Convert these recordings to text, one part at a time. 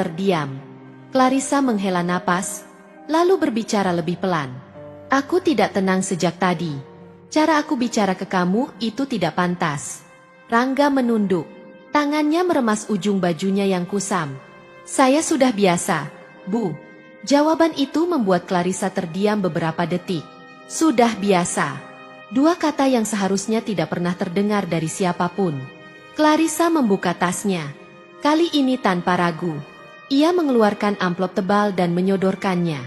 Terdiam. Clarissa menghela napas, lalu berbicara lebih pelan. Aku tidak tenang sejak tadi. Cara aku bicara ke kamu itu tidak pantas. Rangga menunduk. Tangannya meremas ujung bajunya yang kusam. Saya sudah biasa, Bu. Jawaban itu membuat Clarissa terdiam beberapa detik. Sudah biasa. Dua kata yang seharusnya tidak pernah terdengar dari siapapun. Clarissa membuka tasnya. Kali ini tanpa ragu. Ia mengeluarkan amplop tebal dan menyodorkannya.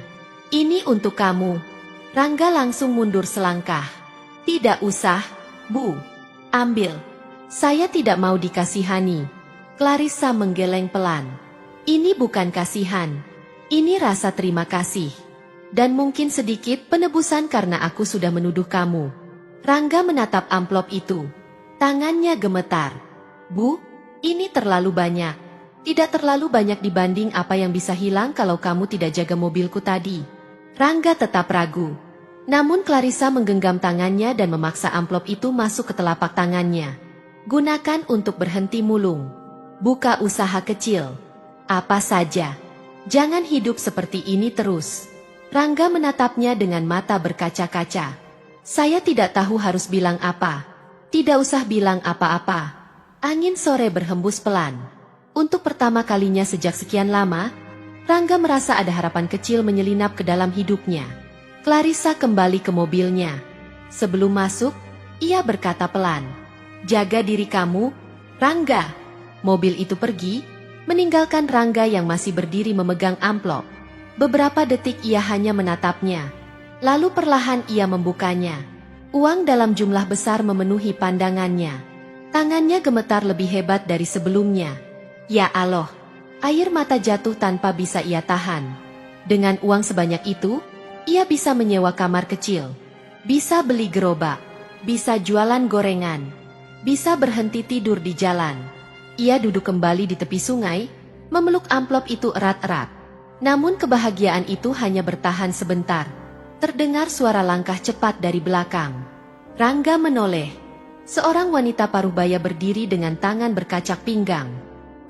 Ini untuk kamu. Rangga langsung mundur selangkah. Tidak usah, Bu. Ambil. Saya tidak mau dikasihani. Clarissa menggeleng pelan. Ini bukan kasihan. Ini rasa terima kasih. Dan mungkin sedikit penebusan karena aku sudah menuduh kamu. Rangga menatap amplop itu. Tangannya gemetar. Bu, ini terlalu banyak. Tidak terlalu banyak dibanding apa yang bisa hilang kalau kamu tidak jaga mobilku tadi. Rangga tetap ragu. Namun Clarissa menggenggam tangannya dan memaksa amplop itu masuk ke telapak tangannya. Gunakan untuk berhenti mulung. Buka usaha kecil. Apa saja. Jangan hidup seperti ini terus. Rangga menatapnya dengan mata berkaca-kaca. Saya tidak tahu harus bilang apa. Tidak usah bilang apa-apa. Angin sore berhembus pelan. Untuk pertama kalinya sejak sekian lama, Rangga merasa ada harapan kecil menyelinap ke dalam hidupnya. Clarissa kembali ke mobilnya. Sebelum masuk, ia berkata pelan, "Jaga diri kamu, Rangga." Mobil itu pergi, meninggalkan Rangga yang masih berdiri memegang amplop. Beberapa detik ia hanya menatapnya. Lalu perlahan ia membukanya. Uang dalam jumlah besar memenuhi pandangannya. Tangannya gemetar lebih hebat dari sebelumnya. Ya Allah, air mata jatuh tanpa bisa ia tahan. Dengan uang sebanyak itu, ia bisa menyewa kamar kecil, bisa beli gerobak, bisa jualan gorengan, bisa berhenti tidur di jalan. Ia duduk kembali di tepi sungai, memeluk amplop itu erat-erat. Namun kebahagiaan itu hanya bertahan sebentar. Terdengar suara langkah cepat dari belakang. Rangga menoleh. Seorang wanita paruh baya berdiri dengan tangan berkacak pinggang.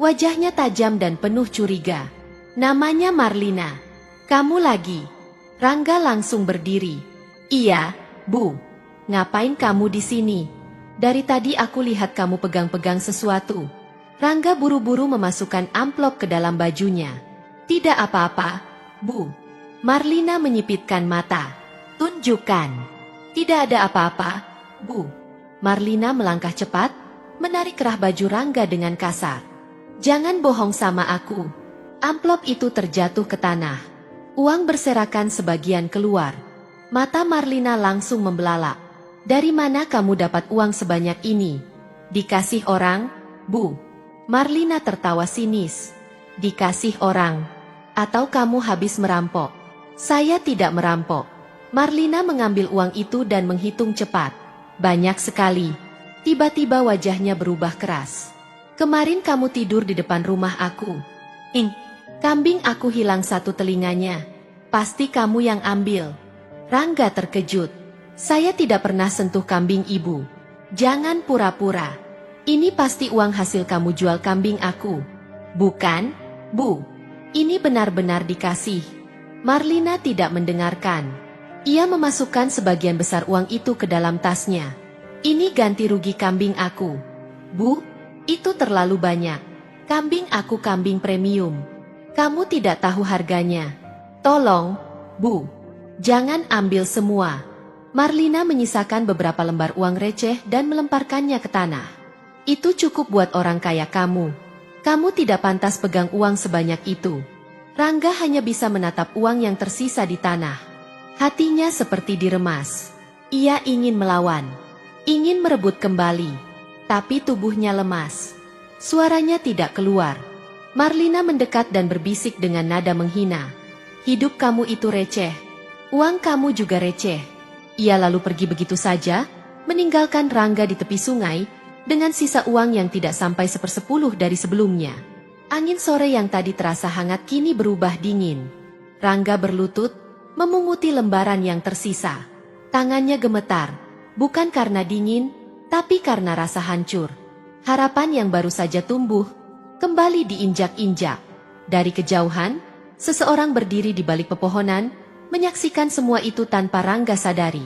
Wajahnya tajam dan penuh curiga. Namanya Marlina. Kamu lagi? Rangga langsung berdiri. Iya, Bu. Ngapain kamu di sini? Dari tadi aku lihat kamu pegang-pegang sesuatu. Rangga buru-buru memasukkan amplop ke dalam bajunya. Tidak apa-apa, Bu. Marlina menyipitkan mata. Tunjukkan. Tidak ada apa-apa, Bu. Marlina melangkah cepat, menarik kerah baju Rangga dengan kasar. Jangan bohong sama aku. Amplop itu terjatuh ke tanah. Uang berserakan sebagian keluar. Mata Marlina langsung membelalak. Dari mana kamu dapat uang sebanyak ini? Dikasih orang, Bu. Marlina tertawa sinis. Dikasih orang. Atau kamu habis merampok? Saya tidak merampok. Marlina mengambil uang itu dan menghitung cepat. Banyak sekali. Tiba-tiba wajahnya berubah keras. Kemarin kamu tidur di depan rumah aku. Kambing aku hilang satu telinganya. Pasti kamu yang ambil. Rangga terkejut. Saya tidak pernah sentuh kambing ibu. Jangan pura-pura. Ini pasti uang hasil kamu jual kambing aku. Bukan, Bu. Ini benar-benar dikasih. Marlina tidak mendengarkan. Ia memasukkan sebagian besar uang itu ke dalam tasnya. Ini ganti rugi kambing aku. Bu, itu terlalu banyak. Kambing aku kambing premium. Kamu tidak tahu harganya. Tolong, Bu. Jangan ambil semua. Marlina menyisakan beberapa lembar uang receh dan melemparkannya ke tanah. Itu cukup buat orang kaya kamu. Kamu tidak pantas pegang uang sebanyak itu. Rangga hanya bisa menatap uang yang tersisa di tanah. Hatinya seperti diremas. Ia ingin melawan. Ingin merebut kembali. Tapi tubuhnya lemas. Suaranya tidak keluar. Marlina mendekat dan berbisik dengan nada menghina. Hidup kamu itu receh. Uang kamu juga receh. Ia lalu pergi begitu saja, meninggalkan Rangga di tepi sungai, dengan sisa uang yang tidak sampai 1/10 dari sebelumnya. Angin sore yang tadi terasa hangat kini berubah dingin. Rangga berlutut, memunguti lembaran yang tersisa. Tangannya gemetar, bukan karena dingin, tapi karena rasa hancur. Harapan yang baru saja tumbuh, kembali diinjak-injak. Dari kejauhan, seseorang berdiri di balik pepohonan, menyaksikan semua itu tanpa Rangga sadari.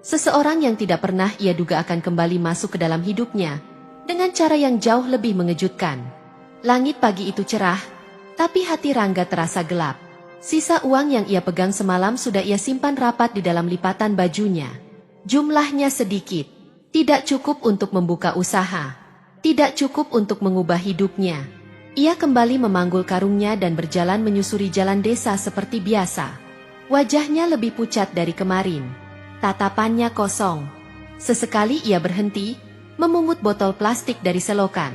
Seseorang yang tidak pernah ia duga akan kembali masuk ke dalam hidupnya, dengan cara yang jauh lebih mengejutkan. Langit pagi itu cerah, tapi hati Rangga terasa gelap. Sisa uang yang ia pegang semalam sudah ia simpan rapat di dalam lipatan bajunya. Jumlahnya sedikit, tidak cukup untuk membuka usaha, tidak cukup untuk mengubah hidupnya. Ia kembali memanggul karungnya dan berjalan menyusuri jalan desa seperti biasa. Wajahnya lebih pucat dari kemarin. Tatapannya kosong. Sesekali ia berhenti, memungut botol plastik dari selokan.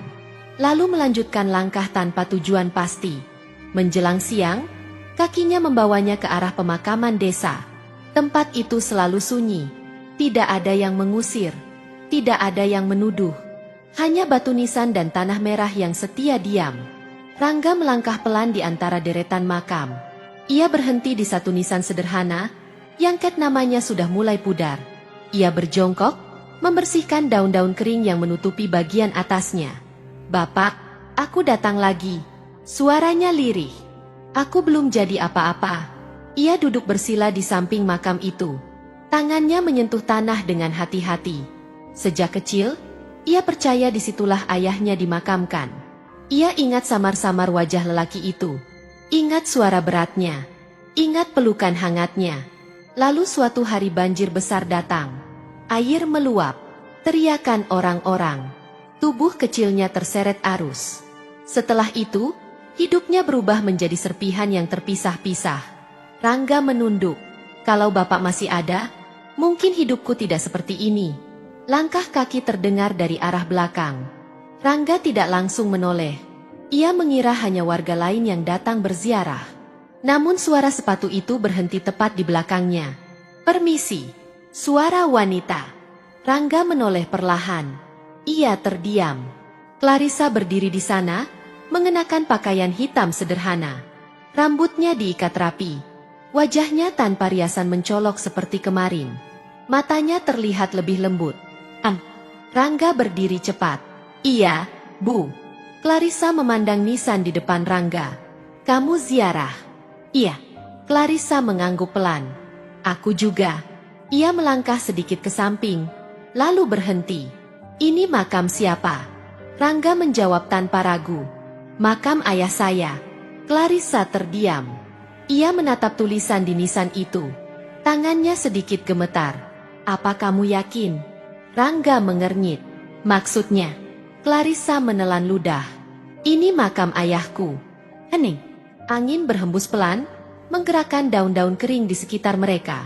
Lalu melanjutkan langkah tanpa tujuan pasti. Menjelang siang, kakinya membawanya ke arah pemakaman desa. Tempat itu selalu sunyi. Tidak ada yang mengusir. Tidak ada yang menuduh. Hanya batu nisan dan tanah merah yang setia diam. Rangga melangkah pelan di antara deretan makam. Ia berhenti di satu nisan sederhana, yang ket namanya sudah mulai pudar. Ia berjongkok, membersihkan daun-daun kering yang menutupi bagian atasnya. "Bapak, aku datang lagi." Suaranya lirih. "Aku belum jadi apa-apa." Ia duduk bersila di samping makam itu. Tangannya menyentuh tanah dengan hati-hati. Sejak kecil, ia percaya disitulah ayahnya dimakamkan. Ia ingat samar-samar wajah lelaki itu. Ingat suara beratnya. Ingat pelukan hangatnya. Lalu suatu hari banjir besar datang. Air meluap. Teriakan orang-orang. Tubuh kecilnya terseret arus. Setelah itu, hidupnya berubah menjadi serpihan yang terpisah-pisah. Rangga menunduk. Kalau bapak masih ada, mungkin hidupku tidak seperti ini. Langkah kaki terdengar dari arah belakang. Rangga tidak langsung menoleh. Ia mengira hanya warga lain yang datang berziarah. Namun suara sepatu itu berhenti tepat di belakangnya. "Permisi." Suara wanita. Rangga menoleh perlahan. Ia terdiam. Clarissa berdiri di sana, mengenakan pakaian hitam sederhana. Rambutnya diikat rapi. Wajahnya tanpa riasan mencolok seperti kemarin. Matanya terlihat lebih lembut. Rangga berdiri cepat. "Iya, Bu." Clarissa memandang nisan di depan Rangga. "Kamu ziarah?" "Iya." Clarissa mengangguk pelan. "Aku juga." Ia melangkah sedikit ke samping, lalu berhenti. "Ini makam siapa?" Rangga menjawab tanpa ragu. "Makam ayah saya." Clarissa terdiam. Ia menatap tulisan di nisan itu. Tangannya sedikit gemetar. "Apa kamu yakin?" Rangga mengernyit. "Maksudnya?" Clarissa menelan ludah. "Ini makam ayahku." Hening. Angin berhembus pelan, menggerakkan daun-daun kering di sekitar mereka.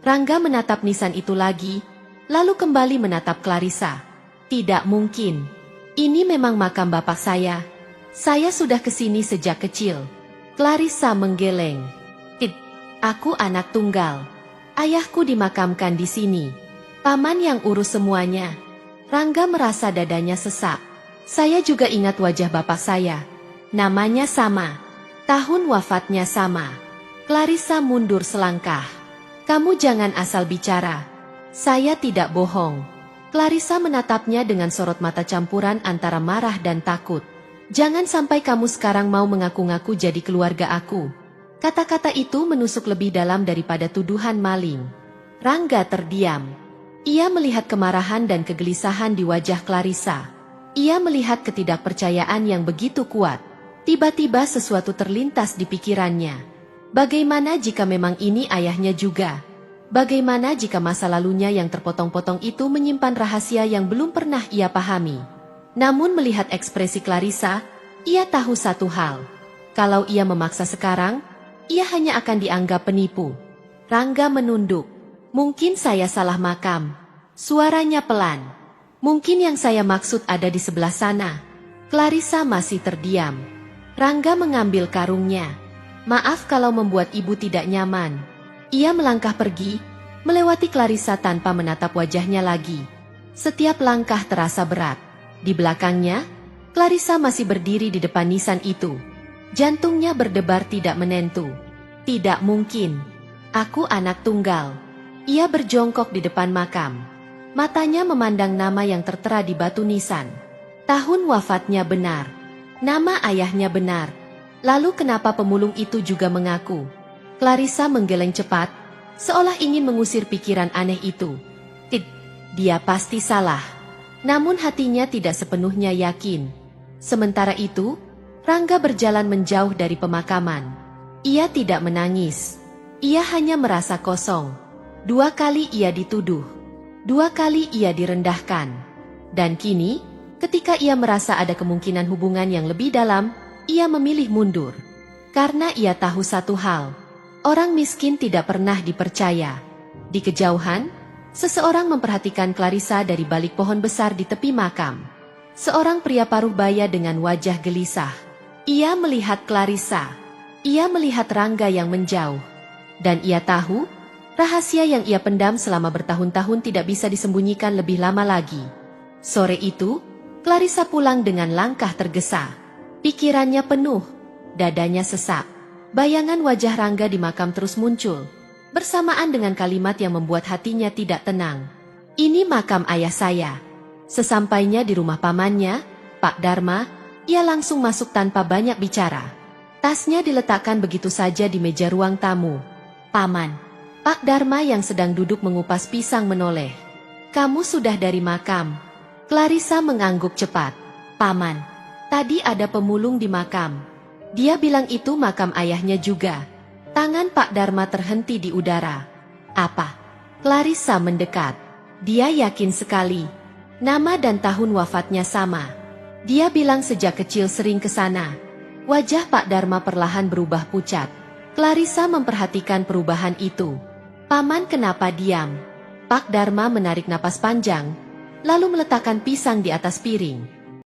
Rangga menatap nisan itu lagi, lalu kembali menatap Clarissa. "Tidak mungkin. Ini memang makam bapak saya. Saya sudah kesini sejak kecil." Clarissa menggeleng. Aku anak tunggal. Ayahku dimakamkan di sini. Paman yang urus semuanya." Rangga merasa dadanya sesak. "Saya juga ingat wajah bapak saya. Namanya sama. Tahun wafatnya sama." Clarissa mundur selangkah. "Kamu jangan asal bicara. Saya tidak bohong." Clarissa menatapnya dengan sorot mata campuran antara marah dan takut. "Jangan sampai kamu sekarang mau mengaku-ngaku jadi keluarga aku." Kata-kata itu menusuk lebih dalam daripada tuduhan maling. Rangga terdiam. Ia melihat kemarahan dan kegelisahan di wajah Clarissa. Ia melihat ketidakpercayaan yang begitu kuat. Tiba-tiba sesuatu terlintas di pikirannya. Bagaimana jika memang ini ayahnya juga? Bagaimana jika masa lalunya yang terpotong-potong itu menyimpan rahasia yang belum pernah ia pahami? Namun melihat ekspresi Clarissa, ia tahu satu hal. Kalau ia memaksa sekarang, ia hanya akan dianggap penipu. Rangga menunduk. "Mungkin saya salah makam." Suaranya pelan. "Mungkin yang saya maksud ada di sebelah sana." Clarissa masih terdiam. Rangga mengambil karungnya. "Maaf kalau membuat ibu tidak nyaman." Ia melangkah pergi, melewati Clarissa tanpa menatap wajahnya lagi. Setiap langkah terasa berat. Di belakangnya, Clarissa masih berdiri di depan nisan itu. Jantungnya berdebar tidak menentu. "Tidak mungkin. Aku anak tunggal." Ia berjongkok di depan makam. Matanya memandang nama yang tertera di batu nisan. Tahun wafatnya benar. Nama ayahnya benar. Lalu kenapa pemulung itu juga mengaku? Clarissa menggeleng cepat, seolah ingin mengusir pikiran aneh itu. Dia pasti salah. Namun hatinya tidak sepenuhnya yakin. Sementara itu, Rangga berjalan menjauh dari pemakaman. Ia tidak menangis. Ia hanya merasa kosong. 2 kali ia dituduh. 2 kali ia direndahkan. Dan kini, ketika ia merasa ada kemungkinan hubungan yang lebih dalam, ia memilih mundur. Karena ia tahu satu hal. Orang miskin tidak pernah dipercaya. Di kejauhan, seseorang memperhatikan Clarissa dari balik pohon besar di tepi makam. Seorang pria paruh baya dengan wajah gelisah. Ia melihat Clarissa. Ia melihat Rangga yang menjauh. Dan ia tahu, rahasia yang ia pendam selama bertahun-tahun tidak bisa disembunyikan lebih lama lagi. Sore itu, Clarissa pulang dengan langkah tergesa. Pikirannya penuh, dadanya sesak. Bayangan wajah Rangga di makam terus muncul, bersamaan dengan kalimat yang membuat hatinya tidak tenang. Ini makam ayah saya. Sesampainya di rumah pamannya, Pak Dharma, ia langsung masuk tanpa banyak bicara. Tasnya diletakkan begitu saja di meja ruang tamu. Paman, Pak Dharma yang sedang duduk mengupas pisang menoleh. Kamu sudah dari makam. Clarissa mengangguk cepat. Paman, tadi ada pemulung di makam. Dia bilang itu makam ayahnya juga. Tangan Pak Dharma terhenti di udara. Apa? Clarissa mendekat. Dia yakin sekali. Nama dan tahun wafatnya sama. Dia bilang sejak kecil sering ke sana. Wajah Pak Dharma perlahan berubah pucat. Clarissa memperhatikan perubahan itu. Paman kenapa diam? Pak Dharma menarik napas panjang, lalu meletakkan pisang di atas piring.